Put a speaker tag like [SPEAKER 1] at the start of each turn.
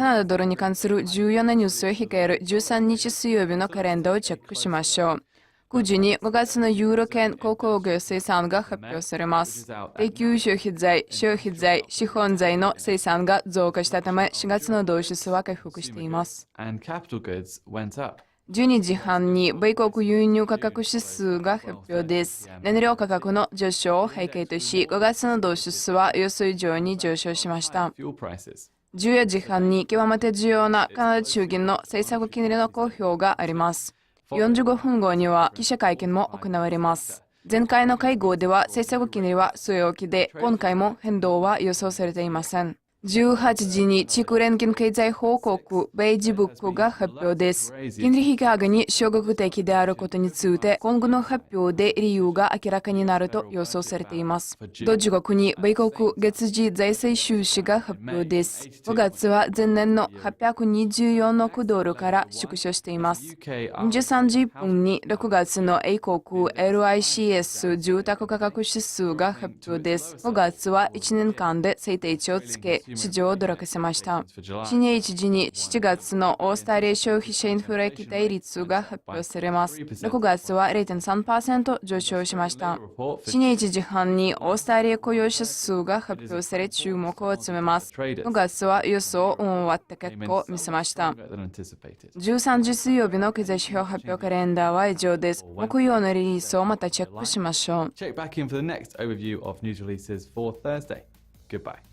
[SPEAKER 1] カナダドルに関する重要なニュースを控える13日水曜日のカレンダーをチェックしましょう。9時に5月のユーロ圏鉱工業生産が発表されます。定給消費財、消費財、資本財の生産が増加したため、4月の同指数は回復しています。12時半に米国輸入価格指数が発表です。燃料価格の上昇を背景とし、5月の同指数は予想以上に上昇しました。14時半に極めて重要なカナダ中銀の政策金利の公表があります。45分後には記者会見も行われます。前回の会合では政策金利は据え置きで、今回も変動は予想されていません。18時に地区連携経済報告ベイジブックが発表です。金利引き上げに消極的であることについて今後の発表で理由が明らかになると予想されています。同時刻に米国月次財政収支が発表です。5月は前年の824億ドルから縮小しています。23時1分に6月の英国 LICS 住宅価格指数が発表です。5月は1年間で最低値をつけ、市場を驚かせました。深夜1時に7月のオーストラリア消費者インフレ期待率が発表されます。6月は 0.3% 上昇しました。深夜1時半にオーストラリア雇用者数が発表され注目を集めます。5月は予想を上回った結果を見せました。13時水曜日の経済指標発表カレンダーは以上です。木曜のリリースをまたチェックしましょう。
[SPEAKER 2] Check back in for the next overview of news releases for Thursday. Goodbye.